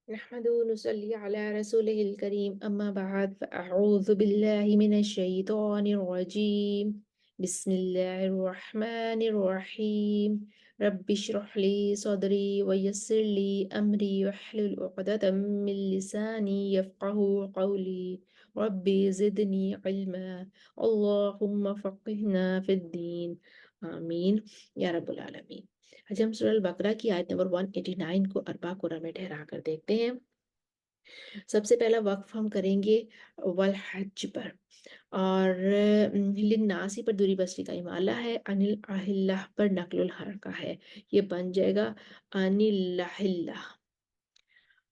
नहमदुहु व नुसल्ली अला रसूलिहिल करीम अम्मा बाद फ़अऊज़ु बिल्लाहि मिनश शैतानिर रजीम बिस्मिल्लाहिर रहमानिर रहीम रब्बिश्रह ली सदरी व यस्सिर ली अमरी वहलुल उक़दतम मिन लिसानी यफ़क़हू क़ौली रब्बी ज़िदनी इल्मा अल्लाहुम्मा फ़क़्हिना फ़िद्दीन आमीन या रब्बुल आलमीन। आज हम सूरह अल-बकरा की आयत नंबर 189 को अरबा कुरा में ठहरा कर देखते हैं। सबसे पहला वक्फ हम करेंगे वल हज पर और लिन्नासी पर दूरी बसरी का इमाला है, अनिल अहिल्लाह पर नक्लुल हरका है। ये बन जाएगा अनिल्लाहिल्लाह।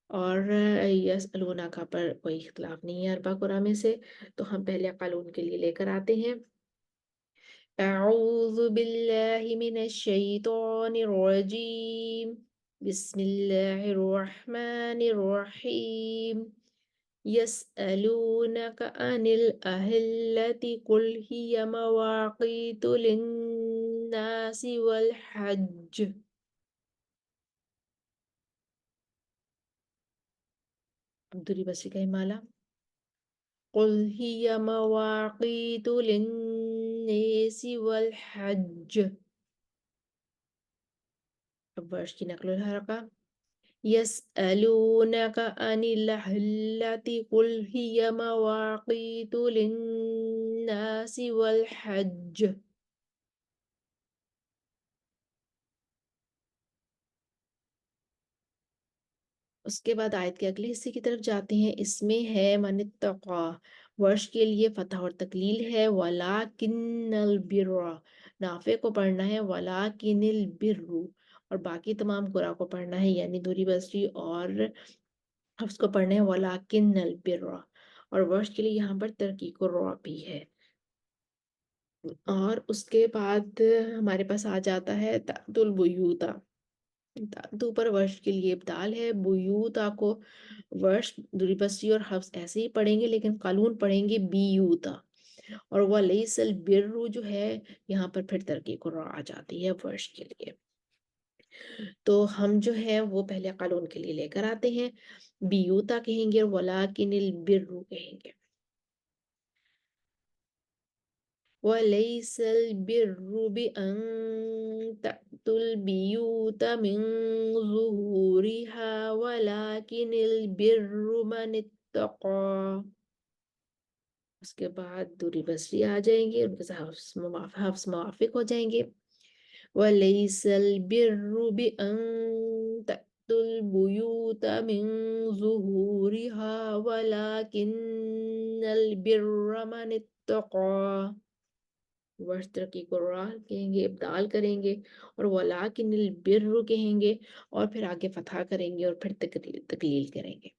और यसअलूनका पर कोई इख्तिलाफ नहीं है अरबा कुरा में से, तो हम पहले कानून के लिए लेकर आते हैं। अऊज़ु बिल्लाहि मिनश शैतानिर रजीम बिस्मिल्लाहिर रहमानिर रहीम यसअलूनका अनिल अहिल्लति कुल हिय मवाक़ीतु लिन्नासि वल हज्ज। अब्दुल बसरी का हिमाला कुल हिय मवाक़ीतु लिन्नासि वल हज्ज। अब वर्ष की नकल हरका यसअलूनका अनिल अहिल्लति कुल हिय मवाक़ीतु लिन्नासि वल हज्ज। उसके बाद आयत के अगले हिस्से की तरफ जाते हैं। इसमें है मनित्तक़ा, वर्ष के लिए फतह और तकलील है। वलाकिन्नल बिर्रा, नाफे को पढ़ना है वलाकिन्निल बिर्रु, और बाकी तमाम कुरा को पढ़ना है, यानी दूरी बसरी और हफ्स को पढ़ना है वलाकिन्नल बिर्रा। और वर्ष के लिए यहाँ पर तरकीक और रॉ भी है। और उसके बाद हमारे पास आ जाता है तातुल बुयूता। तातु पर वर्ष के लिए इब्दाल है। बुयूता को वर्ष दूरी बसरी और हफ्स ऐसे ही पढ़ेंगे, लेकिन कानून पढ़ेंगे बीयूता। और वह लईसल बिर्रु जो है, यहाँ पर फिर तरकीक और रॉ आ जाती है वर्ष के लिए। तो हम जो है वो पहले कानून के लिए लेकर आते हैं। बीयूता कहेंगे और वलाकिनिल बिर्रु कहेंगे। वलैसल बिर्रु बिअन तअतुल बियूत मिन ज़ुहूरिहा वलाकिनिल बिर्रु मनित्तक़ा। उसके बाद दूरी बसरी आ जाएंगे, उनके साथ हफ्स मुवाफिक हो जाएंगे। वलैसल बिर्रु बिअन तअतुल बुयूत मिन ज़ुहूरिहा वलाकिन्नल बिर्र मनित्तक़ा। वर्ष तरकी को रा कहेंगे, इब्दाल करेंगे, और वलाकिन्निल बिर्रु कहेंगे, और फिर आगे फतहा करेंगे और फिर तकलील करेंगे।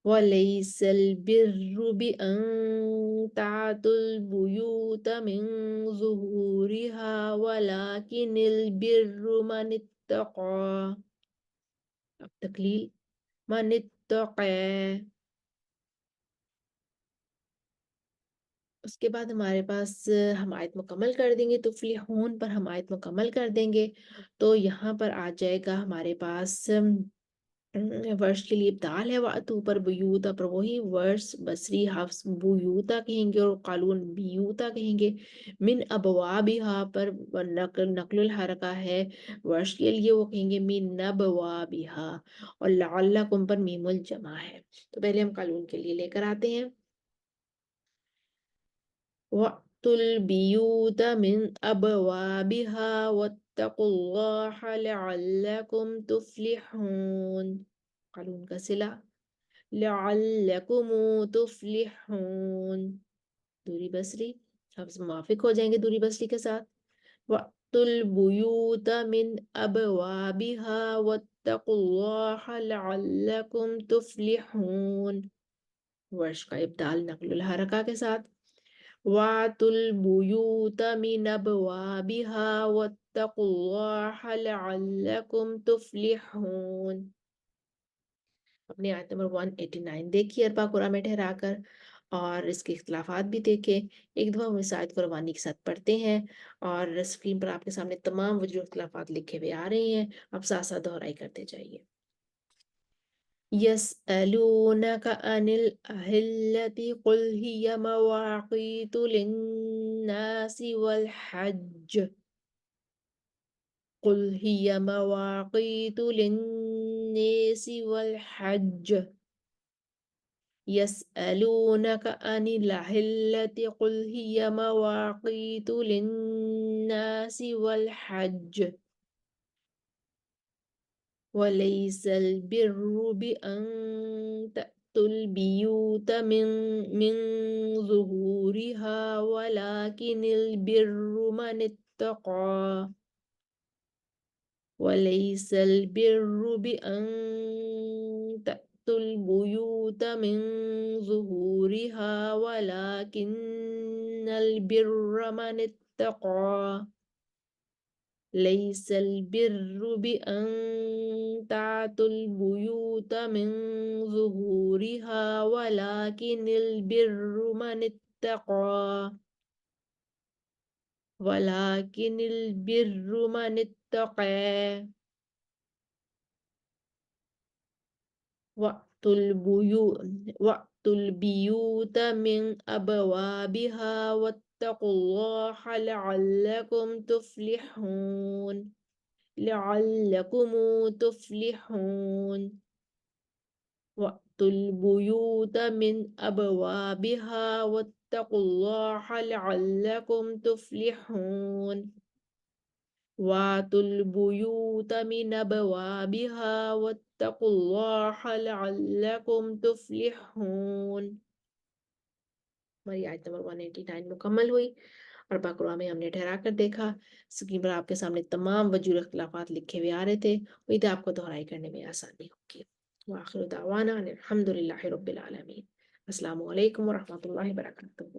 वलैसल बिर्रु बिअन तातुल बुयूत मिन ज़ुहूरिहा वलाकिन्निल बिर्रु मनित्तक़ा। अब तकलील मनित्तक़ा। उसके बाद हमारे पास हम आयत मुकम्मल कर देंगे, तुफ़्लिहून पर हम आयत मुकम्मल कर देंगे। तो यहाँ पर आ जाएगा हमारे पास वर्ष के लिए इब्दाल है। वातू पर बुयूता पर वही वर्ष बसरी हफ्स बुयूता कहेंगे और कालून बियूता कहेंगे। मिन अबवाबिहा पर नकलुल हरका है, वर्ष के लिए वो कहेंगे मिन नबवाबिहा। और लअल्लकुम पर मीमुल जमा है। तो पहले हम कालून के लिए लेकर आते हैं। वअतुल बियूत मिन अबवाबिहा वत्तकुल्लाह लअल्लकुम तुफ्लिहून। कानून का सिला लअल्लकुम तुफ्लिहून। दूरी बसरी हफ्स मुवाफिक हो जाएंगे दूरी बसरी के साथ। वअतुल बुयूत मिन अबवाबिहा वत्तकुल्लाह लअल्लकुम तुफ्लिहून। वर्ष का इब्दाल नकलुल हरका के साथ। वातुल बुयूत मिन अबवाबिहा वत्तकुल्लाह लअल्लकुम तुफ्लिहून। अपनी आयत नंबर 189 देखिए अरबा कुरा में ठहरा कर। اور اس کے اختلافات بھی دیکھیں۔ ایک دفعہ ہم اس آیت کو روانی کے ساتھ پڑھتے ہیں اور اسکرین پر آپ کے سامنے تمام وجوہ اختلافات لکھے ہوئے آ رہے ہیں، اب ساتھ ساتھ دہرائی کرتے جائیے۔ يسألونك عن الأهلة قل هي مواقيت للناس والحج قل هي مواقيت للناس والحج يسألونك عن الأهلة قل هي مواقيت للناس والحج وليس البر بأن تأتوا البيوت من ظهورها ولكن البر من اتقى وليس البر بأن تأتوا البيوت من ظهورها ولكن البر من اتقى ليس البر بأن تأتوا البيوت من ظهورها ولكن البر من اتقى وأتوا البيوت من أبوابها واتقوا الله لعلكم تفلحون وأتوا البيوت من أبوابها واتقوا الله لعلكم تفلحون وَأْتُوا الْبُيُوتَ مِنْ أَبْوَابِهَا وَاتَّقُوا اللَّهَ لَعَلَّكُمْ تُفْلِحُونَ۔ ہماری آیت نمبر 189 مکمل ہوئی اور پاک میں ہم نے ٹھہرا کر دیکھا، اسکرین پر آپ کے سامنے تمام وجوہ اختلافات لکھے ہوئے آ رہے تھے، امید ہے آپ کو دہرائی کرنے میں آسانی ہوگی۔ وآخر دعوانا ان الحمد للہ رب العالمین۔ السلام علیکم ورحمۃ اللہ وبرکاتہ۔